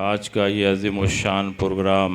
आज का ये अज़ीमुश्शान प्रोग्राम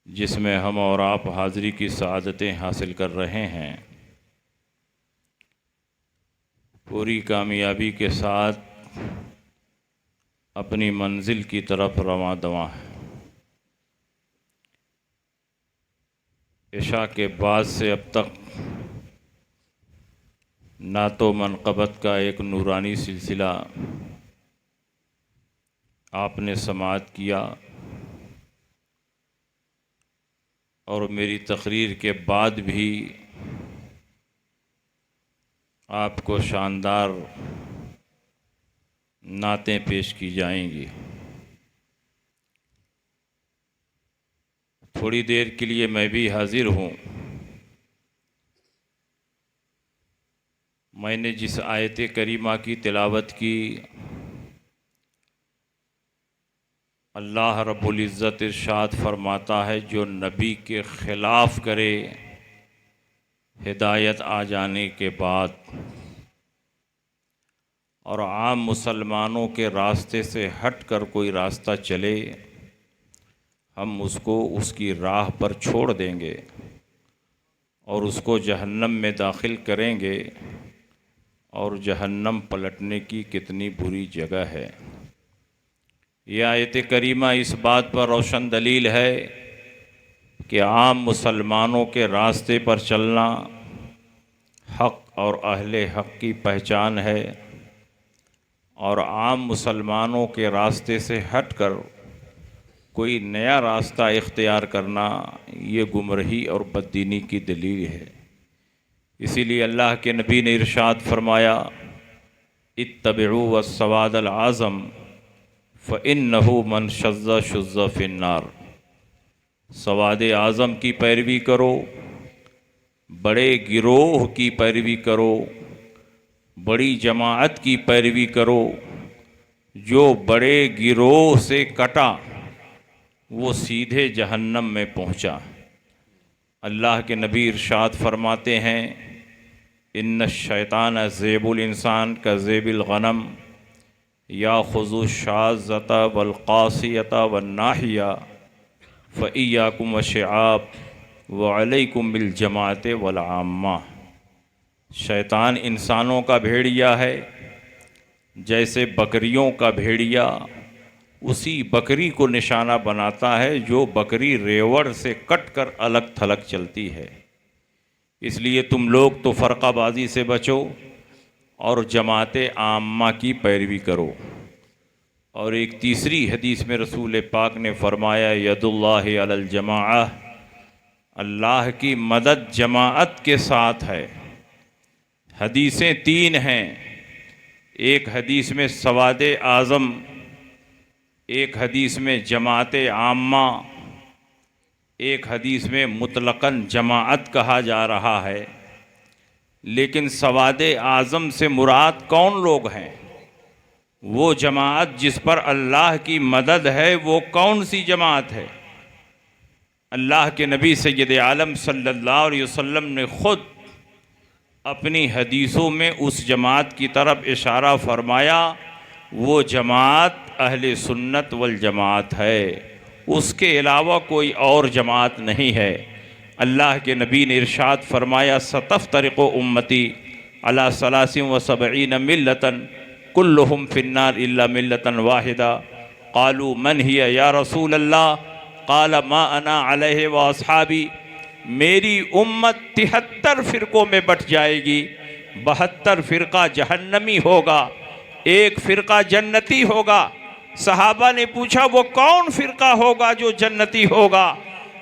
जिसमें हम और आप हाज़िरी की सआदतें हासिल कर रहे हैं, पूरी कामयाबी के साथ अपनी मंजिल की तरफ रवां दवां है। इशा के बाद से अब तक ना तो मनक़बत का एक नूरानी सिलसिला आपने समाअत किया और मेरी तकरीर के बाद भी आपको शानदार नातें पेश की जाएंगी। थोड़ी देर के लिए मैं भी हाजिर हूँ। मैंने जिस आयत करीमा की तिलावत की, अल्लाह रब्बुल इज़्ज़त इरशाद फरमाता है, जो नबी के ख़िलाफ़ करे हिदायत आ जाने के बाद और आम मुसलमानों के रास्ते से हट कर कोई रास्ता चले, हम उसको उसकी राह पर छोड़ देंगे और उसको जहन्नम में दाखिल करेंगे। और जहन्नम पलटने की कितनी बुरी जगह है। यह आयत करीमा इस बात पर रोशन दलील है कि आम मुसलमानों के रास्ते पर चलना हक़ और अहले हक़ की पहचान है, और आम मुसलमानों के रास्ते से हट कर कोई नया रास्ता इख्तियार करना ये गुमराही और बददीनी की दलील है। इसीलिए अल्लाह के नबी ने इरशाद फरमाया, इत्तबिऊ वस्सवादल आज़म फ़इन्नहु मन शज़्ज़ा शुज़्ज़ा फ़िन्नार। सवाद आज़म की पैरवी करो, बड़े गिरोह की पैरवी करो, बड़ी जमाअत की पैरवी करो। जो बड़े गिरोह से कटा वो सीधे जहन्नम में पहुँचा। अल्लाह के नबी इरशाद फरमाते हैं, इन्न शैतान ज़ेबुल इंसान का ज़ेबिल गनम या खुज़ु शाज़ता वल क़ासियता वन नाहिया फ़इय्याकुम वशिआब व अलैकुम बिल जमाअत वल आम्मा। शैतान इंसानों का भेड़िया है, जैसे बकरियों का भेड़िया उसी बकरी को निशाना बनाता है जो बकरी रेवड़ से कट कर अलग थलग चलती है। इसलिए तुम लोग तो फ़र्क़ाबाज़ी से बचो और जमात आम्मा की पैरवी करो। और एक तीसरी हदीस में रसूल पाक ने फरमाया, यदुल्लाहि अलल जमाअह, अल्लाह की मदद जमाअत के साथ है। हदीसें तीन हैं, एक हदीस में सवाद आज़म, एक हदीस में जमात आम्मा, एक हदीस में मुतलक़न जमाअत कहा जा रहा है। लेकिन सवाद आज़म से मुराद कौन लोग हैं? वो जमाअत जिस पर अल्लाह की मदद है, वो कौन सी जमाअत है? अल्लाह के नबी सय्यद आलम सल्लल्लाहु अलैहि वसल्लम ने ख़ुद अपनी हदीसों में उस जमाअत की तरफ इशारा फरमाया, वो जमाअत अहले सुन्नत वल जमाअत है, उसके अलावा कोई और जमाअत नहीं है। अल्लाह के नबी ने इरशाद फरमाया, सतफ्तरिक़ु उम्मती अला सलासिन व सबईन मिल्लतन कुल्लुहुम फिन्नार इल्ला मिल्लतन वाहिदा। क़ालू मन हिया या रसूल अल्लाह? क़ाल मा अना अलैहि व अस्हाबी। मेरी उम्मत 73 फ़िरक़ों में बट जाएगी, 72 फ़िरक़ा जहन्नमी होगा, एक फ़िरक़ा जन्नती होगा। सहाबा ने पूछा, वो कौन फ़िरक़ा होगा जो जन्नती होगा?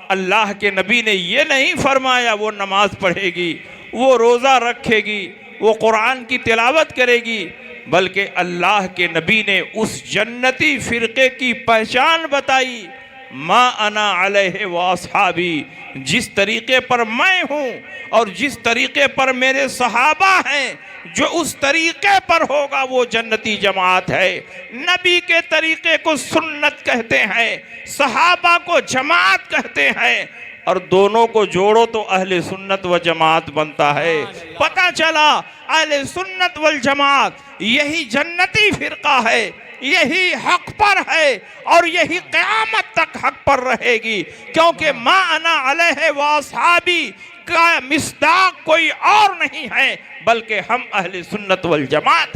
अल्लाह के नबी ने ये नहीं फरमाया वो नमाज पढ़ेगी, वो रोज़ा रखेगी, वो कुरान की तिलावत करेगी, बल्कि अल्लाह के नबी ने उस जन्नती फ़िरक़े की पहचान बताई, मा अना अलैहि व अस्हाबी, जिस तरीक़े पर मैं हूँ और जिस तरीक़े पर मेरे सहाबा हैं, जो उस तरीक़े पर होगा वो जन्नती जमात है। नबी के तरीक़े को सुन्नत कहते हैं, सहाबा को जमात कहते हैं, और दोनों को जोड़ो तो अहले सुन्नत व जमात बनता है। पता चला अहले सुन्नत वल जमात यही जन्नती फ़िरक़ा है यही हक पर है और यही क़यामत तक हक पर रहेगी, क्योंकि मा अना अलैहि व अस्हाबी का मिस्दाक कोई और नहीं है बल्कि हम अहले सुन्नत वल जमात।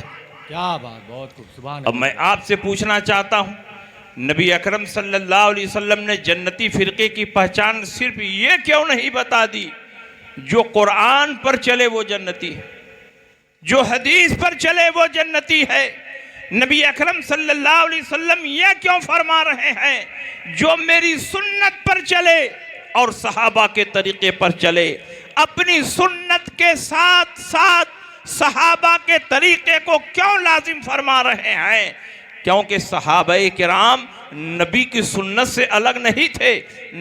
क्या बात, बहुत खूब, सुभान। अब मैं आपसे पूछना चाहता हूँ, नबी अकरम सल्लल्लाहु अलैहि वसल्लम ने जन्नती फिरके की पहचान सिर्फ ये क्यों नहीं बता दी, जो कुरान पर चले वो जन्नती है, जो हदीस पर चले वो जन्नती है। नबी अकरम सल्लल्लाहु अलैहि वसल्लम ये क्यों फरमा रहे हैं, जो मेरी सुन्नत पर चले और सहाबा के तरीके पर चले। अपनी सुन्नत के साथ साथ सहाबा के तरीके को क्यों लाजिम फरमा रहे हैं, क्योंकि सहाबाए किराम नबी की सुन्नत से अलग नहीं थे,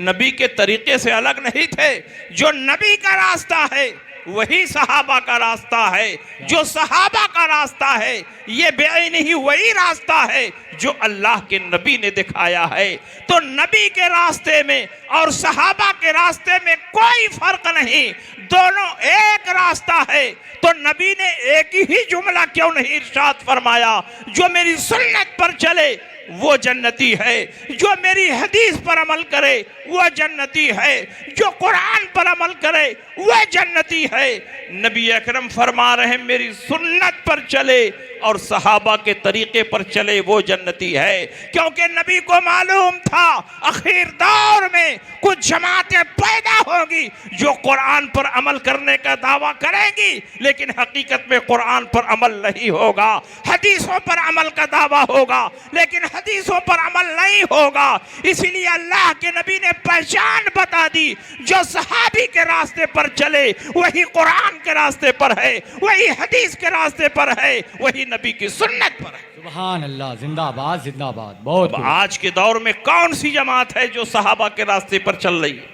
नबी के तरीके से अलग नहीं थे। जो नबी का रास्ता है वही सहाबा का रास्ता है, जो सहाबा का रास्ता है ये बेईन ही वही रास्ता है जो अल्लाह के नबी ने दिखाया है। तो नबी के रास्ते में और सहाबा के रास्ते में कोई फर्क नहीं, दोनों एक रास्ता है। तो नबी ने एक ही जुमला क्यों नहीं इरशाद फरमाया, जो मेरी सुन्नत पर चले वो जन्नती है, जो मेरी हदीस पर अमल करे वो जन्नती है, जो कुरान पर अमल करे वो जन्नती है। नबी अकरम फरमा रहे हैं मेरी सुन्नत पर चले और सहाबा के तरीके पर चले वो जन्नती है, क्योंकि नबी को मालूम था आखिर दौर में कुछ जमातें पैदा होगी जो कुरान पर अमल करने का दावा करेंगी लेकिन हकीकत में कुरान पर अमल नहीं होगा, हदीसों पर अमल का दावा होगा लेकिन हदीसों पर अमल नहीं होगा। इसीलिए अल्लाह के नबी ने पहचान बता दी, जो सहाबी के रास्ते पर चले वही कुरान के रास्ते पर है, वही हदीस के रास्ते पर है, वही नबी की सुन्नत पर है। सुभान अल्लाह, जिंदाबाद जिंदाबाद। बहुत आज के दौर में कौन सी जमात है जो सहाबा के रास्ते पर चल रही है?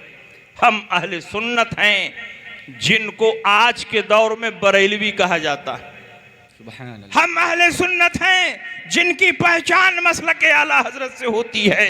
हम अहले सुन्नत हैं, जिनको आज के दौर में बरेलवी कहा जाता है। सुभान अल्लाह। हम अहले सुन्नत हैं जिनकी पहचान मसलके आला हजरत से होती है,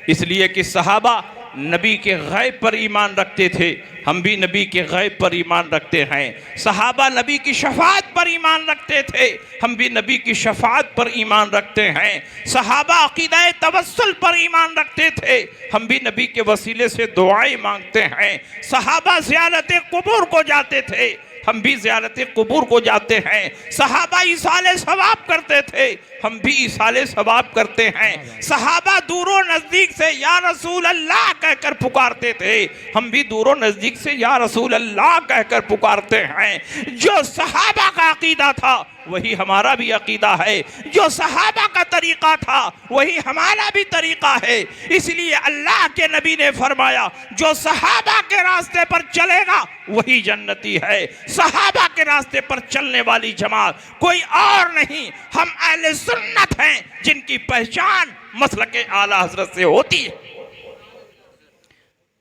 इसलिए कि सहाबा नबी के गैब पर ईमान रखते थे, हम भी नबी के गैब पर ईमान रखते हैं। सहाबा नबी की शफाअत पर ईमान रखते थे, हम भी नबी की शफाअत पर ईमान रखते हैं। सहाबा अकीदा तवस्सुल पर ईमान रखते थे, हम भी नबी के वसीले से दुआएं मांगते हैं। सहाबा ज़ियारत क़ुबूर को जाते थे, हम भी ज़ियारत क़ुबूर को जाते हैं। सहाबा इसाले सवाब करते थे, हम भी इसाले सवाब करते हैं। सहाबा दूरों नज़दीक से या रसूल अल्लाह कहकर पुकारते थे, हम भी दूरों नज़दीक से या रसूल अल्लाह कहकर पुकारते हैं। जो सहाबा का अकीदा था वही हमारा भी अकीदा है, जो सहाबा का तरीक़ा था वही हमारा भी तरीक़ा है। इसलिए अल्लाह के नबी ने फरमाया जो सहाबा के रास्ते पर चलेगा वही जन्नती है। सहाबा के रास्ते पर चलने वाली जमात कोई और नहीं, हम अहले सुन्नत हैं जिनकी पहचान मसलके आला हजरत से होती है।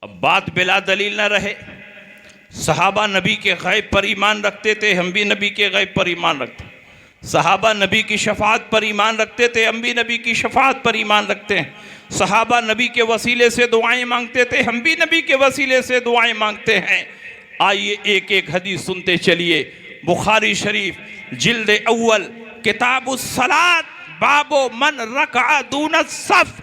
अब बात बिला दलील न रहे, सहाबा नबी के गैब पर ईमान रखते थे, हम भी नबी के गैब पर ईमान रखते। सहाबा नबी की शफाअत पर ईमान रखते थे, हम भी नबी की शफाअत पर ईमान रखते हैं। सहाबा नबी के वसीले से दुआएं मांगते थे, हम भी नबी के वसीले से दुआएं मांगते हैं। आइए एक एक हदीस सुनते चलिए। बुखारी शरीफ जिल्द अव्वल किताबुस सलात बाबो मन रका दून सफ,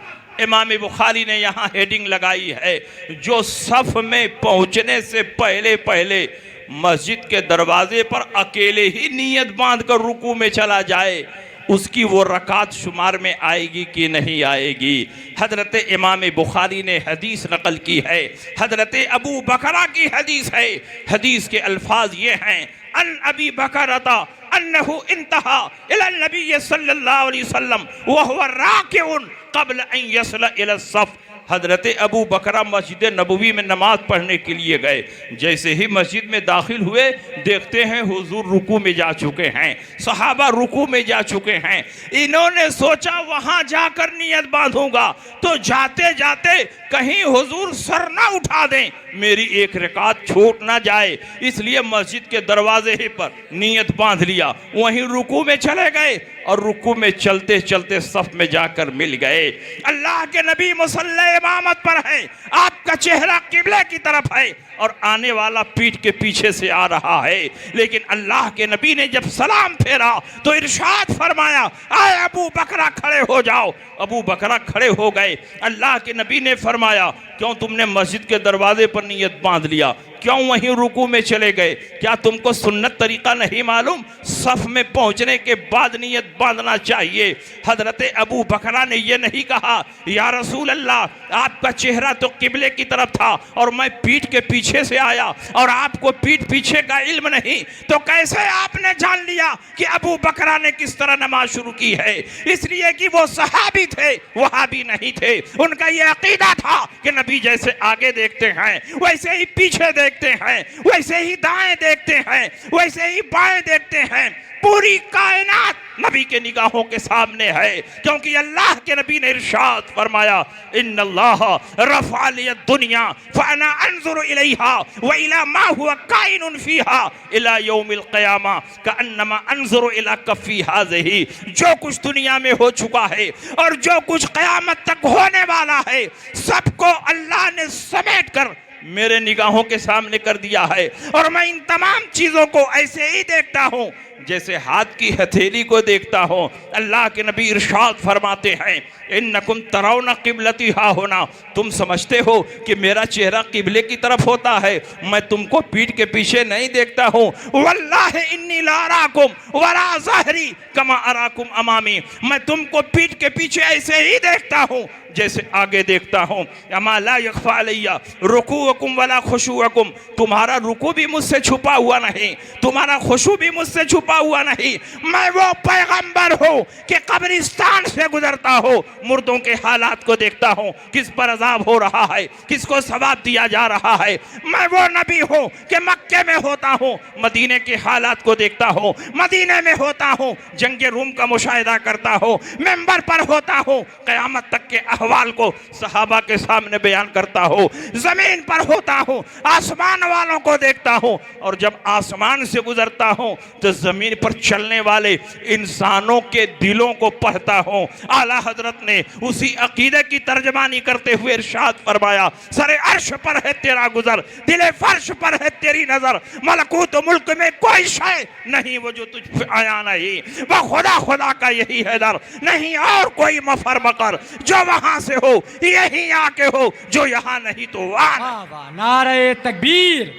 इमाम बुखारी ने यहाँ हेडिंग लगाई है, जो सफ में पहुँचने से पहले पहले मस्जिद के दरवाजे पर अकेले ही नियत बांध कर रुकू में चला जाए, उसकी वो रकात शुमार में आएगी कि नहीं आएगी। हजरत इमाम बुखारी ने हदीस नकल की है, हजरत अबू बकरा की हदीस है। हदीस के अल्फाज ये हैं, अन अबी बकरता अन्नहु इंतहा इला नबी सल्लल्लाहु अलैहि वसल्लम व हुवा राकिउन क़ब्ल अन यसला इला सफ। हजरत अबू बकरा मस्जिद नबवी में नमाज पढ़ने के लिए गए, जैसे ही मस्जिद में दाखिल हुए देखते हैं हुजूर रुकू में जा चुके हैं, सहाबा रुकू में जा चुके हैं। इन्होंने सोचा वहाँ जाकर नियत बांधूंगा तो जाते जाते कहीं हुजूर सर ना उठा दें, मेरी एक रकात छूट ना जाए, इसलिए मस्जिद के दरवाजे ही पर नियत बांध लिया, वहीं रुकू में चले गए और रुकू में चलते चलते सफ में जाकर मिल गए। अल्लाह के नबी मुसल्ले इमामत पर है, आपका चेहरा किबले की तरफ है, और आने वाला पीठ के पीछे से आ रहा है। लेकिन अल्लाह के नबी ने जब सलाम फेरा तो इरशाद फरमाया, आए अबू बकरा खड़े हो जाओ। अबू बकरा खड़े हो गए। अल्लाह के नबी ने फरमाया, क्यों तुमने मस्जिद के दरवाजे पर नियत बांध लिया, क्यों वहीं रुकू में चले गए? क्या तुमको सुन्नत तरीका नहीं मालूम? सफ में पहुंचने के बाद नियत बांधना चाहिए। हजरत अबू बकरा ने यह नहीं कहा, या रसूल अल्लाह, आपका चेहरा तो किबले की तरफ था और मैं पीठ के पीछे से आया और आपको पीठ पीछे का इल्म नहीं, तो कैसे आपने जान लिया कि अबू बकरा ने किस तरह नमाज शुरू की है? इसलिए कि वो सहाबी थे, वहाबी नहीं थे। उनका यह अकीदा था कि नबी जैसे आगे देखते हैं वैसे ही पीछे देखते हैं, वैसे ही दाएं देखते हैं, वैसे ही बाएं देखते हैं। पूरी कायनात नबी के निगाहों के सामने है, क्योंकि अल्लाह के नबी ने इरशाद फरमाया, इन्नल्लाह रफ़अ लिय दुनिया फअना अंजुरु इलैहा व इला मा हुवा काइनुन फीहा इला यौमिल क़यामा कअन्नमा अंजुरु इला कफ़ी हाज़िही। जो कुछ दुनिया में हो चुका है और जो कुछ क़यामत तक होने वाला है, सबको अल्लाह ने समेट कर मेरे निगाहों के सामने कर दिया है। और मैं इन तमाम चीज़ों को ऐसे ही देखता हूँ जैसे हाथ की हथेली को देखता हूँ। अल्लाह के नबी इरशाद फरमाते हैं, इन्नकुम तरौना क़िबलती हा होना, तुम समझते हो कि मेरा चेहरा किबले की तरफ होता है, मैं तुमको पीठ के पीछे नहीं देखता हूँ। वल्लाहि इन्नी ला अराकुम वरा ज़हरी कमा अराकुम अमामी, मैं तुमको पीठ के पीछे ऐसे ही देखता हूँ जैसे आगे देखता हूँ। अमा ला यख्फा अलैया रुकूअकुम वला खुशूअकुम, तुम्हारा रुकू भी मुझसे छुपा हुआ नहीं, तुम्हारा खुशू भी मुझसे छुपा हुआ नहीं। मैं वो पैगंबर हूँ कि कब्रिस्तान से गुजरता हो, मुर्दों के हालात को देखता हूँ, किस पर अजाब हो रहा है, किसको सवाब दिया जा रहा है। मैं वो नबी हूँ कि मक्के में होता हूँ, मदीने के हालात को देखता हूँ, मदीने में होता हूँ, जंगे रूम का मुशाहिदा करता हूँ, मेंबर पर होता हूँ, क़यामत तक के अहवाल को सहाबा के सामने बयान करता हूँ, ज़मीन पर होता हूँ, आसमान वालों को देखता हूँ, और जब आसमान से गुजरता हूँ तो ज़मीन पर चलने वाले इंसानों के दिलों को पढ़ता हूँ। आला हजरत ने उसी अकीदे की तर्जमानी करते हुए इरशाद फरमाया, सरे अर्श पर है तेरा गुजर, दिले फर्श पर है तेरी नजर, मलकूत मुल्क में कोई शय नहीं वो जो तुझ पे आया नहीं, वह खुदा खुदा का यही है दर, नहीं और कोई मफर मकर, जो वहां से हो यही आके हो, जो यहाँ नहीं तो वहाँ। नारे तकबीर,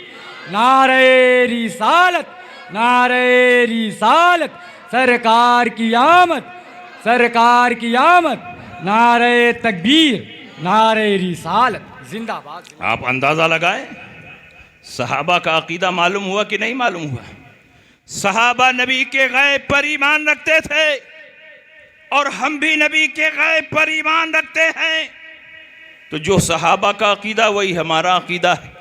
नारे रिसालत, नारे रिसालत, सरकार की आमद, सरकार की आमद, नारे तकबीर, नारे रिसालत, जिंदाबाद। आप अंदाज़ा लगाएं, सहाबा का अकीदा मालूम हुआ कि नहीं मालूम हुआ? सहाबा नबी के गैब पर ईमान रखते थे और हम भी नबी के गैब पर ईमान रखते हैं। तो जो सहाबा का अकीदा वही हमारा अकीदा है,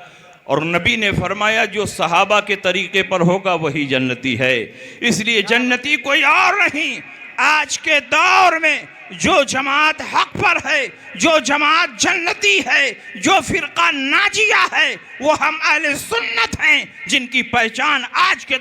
और नबी ने फरमाया जो सहाबा के तरीके पर होगा वही जन्नती है। इसलिए जन्नती कोई और नहीं। आज के दौर में जो जमात हक पर है, जो जमात जन्नती है, जो फिरका नाजिया है, वो हम अहले सुन्नत हैं, जिनकी पहचान आज के